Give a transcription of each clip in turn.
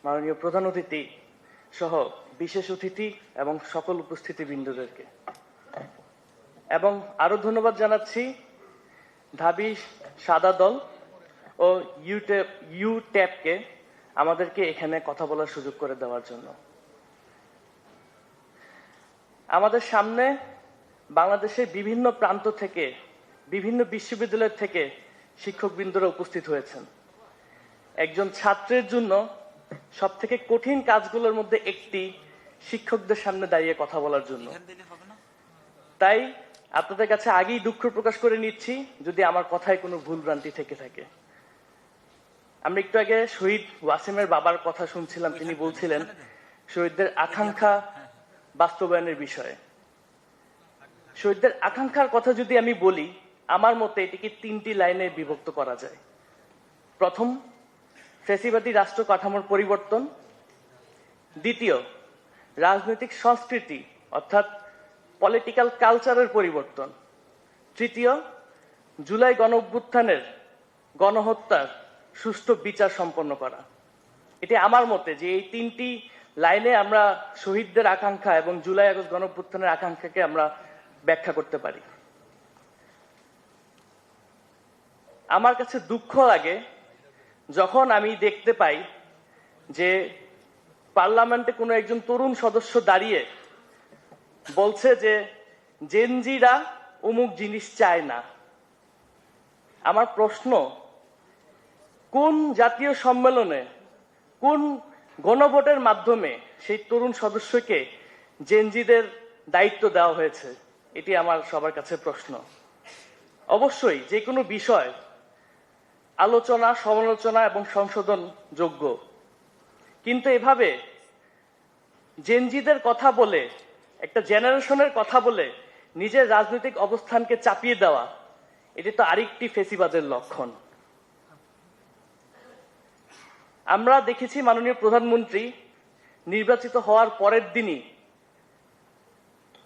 মাননীয় প্রধান অতিথি সহ বিশেষ অতিথি এবং সকল উপস্থিতিবৃন্দদেরকে, এবং আরো ধন্যবাদ জানাচ্ছি ঢাবি সাদা দল ও ইউট্যাবকে আমাদেরকে এখানে কথা বলার সুযোগ করে দেওয়ার জন্য। আমাদের সামনে বাংলাদেশের বিভিন্ন প্রান্ত থেকে, বিভিন্ন বিশ্ববিদ্যালয় থেকে শিক্ষকবৃন্দরা উপস্থিত হয়েছেন। একজন ছাত্রের জন্য সব থেকে কঠিন কাজগুলোর মধ্যে একটি শিক্ষকদের সামনে দাঁড়িয়ে কথা বলার জন্য। তাই আপনাদের কাছে আগেই দুঃখ প্রকাশ করে নিচ্ছি যদি আমার কথায় কোনো ভুল ভ্রান্তি থেকে থাকে। আমরা একটু আগে শহীদ ওয়াসিমের বাবার কথা শুনছিলাম, তিনি বলছিলেন শহীদদের আকাঙ্ক্ষা বাস্তবায়নের বিষয়ে। শহীদদের আকাঙ্ক্ষার কথা যদি আমি বলি, আমার মতে এটিকে 3টি লাইনে বিভক্ত করা যায়। প্রথম, ফ্যাসিবাদী রাষ্ট্র কাঠামোর পরিবর্তন। দ্বিতীয়, রাজনৈতিক সংস্কৃতি অর্থাৎ পলিটিক্যাল কালচারের পরিবর্তন। তৃতীয়, জুলাই গণঅভ্যুত্থানের গণহত্যার সুষ্ঠু বিচার সম্পন্ন করা। এটি আমার মতে যে এই 3টি লাইনে আমরা শহীদদের আকাঙ্ক্ষা এবং জুলাই আগস্ট গণঅভ্যুত্থানের আকাঙ্ক্ষাকে আমরা ব্যাখ্যা করতে পারি। আমার কাছে দুঃখ লাগে যখন আমি দেখতে পাই যে পার্লামেন্টে কোনো একজন তরুণ সদস্য দাঁড়িয়ে বলছে যে জেনজিরা অমুক জিনিস চায় না। আমার প্রশ্ন, কোন জাতীয় সম্মেলনে, কোন গণভোটের মাধ্যমে সেই তরুণ সদস্যকে জেনজিদের দায়িত্ব দেওয়া হয়েছে? এটি আমার সবার কাছে প্রশ্ন। অবশ্যই যে কোনো বিষয় আলোচনা, সমালোচনা এবং সংশোধন যোগ্য, কিন্তু এভাবে জেনজিদের কথা বলে, একটা জেনারেশনের কথা বলে নিজের রাজনৈতিক অবস্থানকে চাপিয়ে দেওয়া, এটি তো আরেকটি ফেসিবাদের লক্ষণ। আমরা দেখেছি মাননীয় প্রধানমন্ত্রী নির্বাচিত হওয়ার পরের দিনই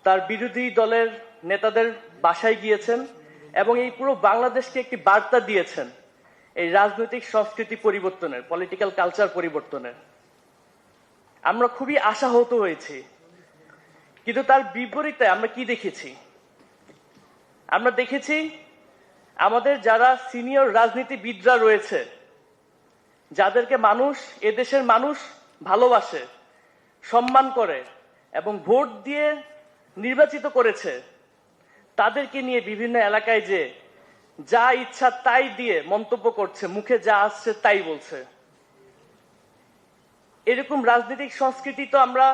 তার বিরোধী দলের নেতাদের বাসায় গিয়েছেন এবং এই পুরো বাংলাদেশকে একটি বার্তা দিয়েছেন এই রাজনৈতিক সংস্কৃতি পরিবর্তনের, পলিটিক্যাল কালচার পরিবর্তনের। আমরা খুবই আশাহত হয়েছি, কিন্তু তার বিপরীতে আমরা কি দেখেছি? আমরা দেখেছি আমাদের যারা সিনিয়র রাজনীতিবিদরা রয়েছে, যাদেরকে মানুষ, এদেশের মানুষ ভালোবাসে, সম্মান করে এবং ভোট দিয়ে নির্বাচিত করেছে, তাদেরকে নিয়ে বিভিন্ন এলাকায় যে যা ইচ্ছা তাই দিয়ে মন্তব্য করছে, মুখে যা আসছে তাই বলছে। এরকম রাজনৈতিক সংস্কৃতি তো আমরা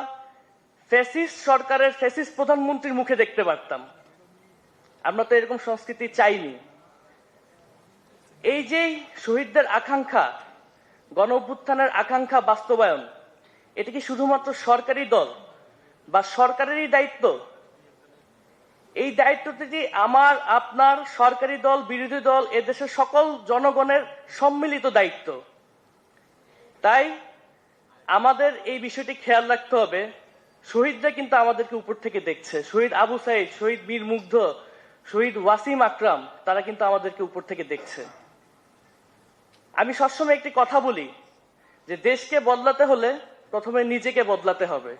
ফ্যাসিস্ট সরকারের, ফ্যাসিস্ট প্রধানমন্ত্রীর মুখে দেখতে পারতাম। আমরা তো এরকম সংস্কৃতি চাইনি। এই যে শহীদদের আকাঙ্ক্ষা, গণঅভ্যুত্থানের আকাঙ্ক্ষা বাস্তবায়ন, এটা কি শুধুমাত্র সরকারি দল বা সরকারেরই দায়িত্ব? এই দায়িত্বটি আমার, আপনার, সরকারি দল, বিরোধী দল, এদেশের সকল জনগণের সম্মিলিত দায়িত্ব। তাই আমাদের এই বিষয়টি খেয়াল রাখতে হবে। শহীদরা কিন্তু আমাদেরকে উপর থেকে দেখছে। শহীদ আবু সাইদ, শহীদ মীর মুগ্ধ, শহীদ ওয়াসিম আকরাম, তারা কিন্তু আমাদেরকে উপর থেকে দেখছে। আমি সবসময় একটি কথা বলি যে দেশকে বদলাতে হলে প্রথমে নিজেকে বদলাতে হবে।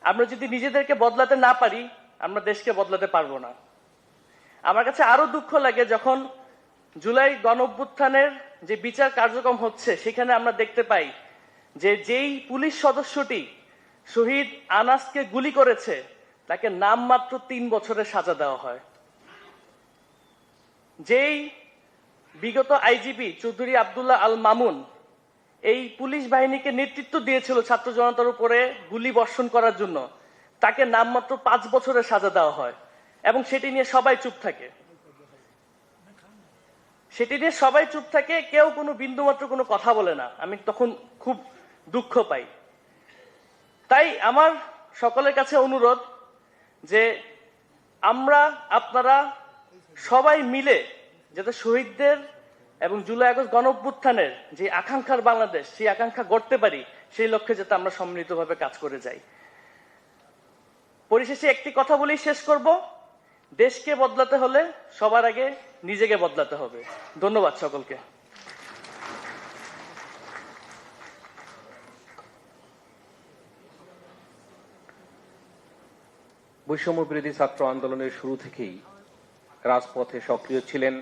আমরা যদি নিজেদেরকে বদলাতে না পারি, আমরা দেশকে বদলাতে পারবো না। আমার কাছে আরো দুঃখ লাগে যখন জুলাই গণঅভ্যুত্থানের যে বিচার কার্যক্রম হচ্ছে, সেখানে আমরা দেখতে পাই যে যেই পুলিশ সদস্যটি শহীদ আনাসকে গুলি করেছে, তাকে নামমাত্র 3 বছরের সাজা দেওয়া হয়। যেই বিগত আইজিপি চৌধুরী আব্দুল্লাহ আল মামুন এই পুলিশ বাহিনীকে নেতৃত্ব দিয়েছিল ছাত্র জনতার উপরে গুলি বর্ষণ করার জন্য, তাকে নামমাত্র 5 বছরের সাজা দেওয়া হয় এবং সেটি নিয়ে সবাই চুপ থাকে। সেটি নিয়ে সবাই চুপ থাকে, কেউ কোনো বিন্দুমাত্র কোনো কথা বলে না। আমি তখন খুব দুঃখ পাই। তাই আমার সকলের কাছে অনুরোধ যে আমরা, আপনারা সবাই মিলে যাতে শহীদদের এবং জুলাই আগস্ট গণঅভ্যুত্থানের যে আকাঙ্ক্ষার বাংলাদেশ, সেই আকাঙ্ক্ষা গড়তে পারি, সেই লক্ষ্যে যাতে আমরা সম্মিলিতভাবে কাজ করে যাই। পরিশেষে একটি কথা বলেই শেষ করব, দেশকে বদলাতে হলে সবার আগে নিজেকে বদলাতে হবে। ধন্যবাদ সকলকে। বৈষম্য বিরোধী ছাত্র আন্দোলনের শুরু থেকেই রাজপথে সক্রিয় ছিলেন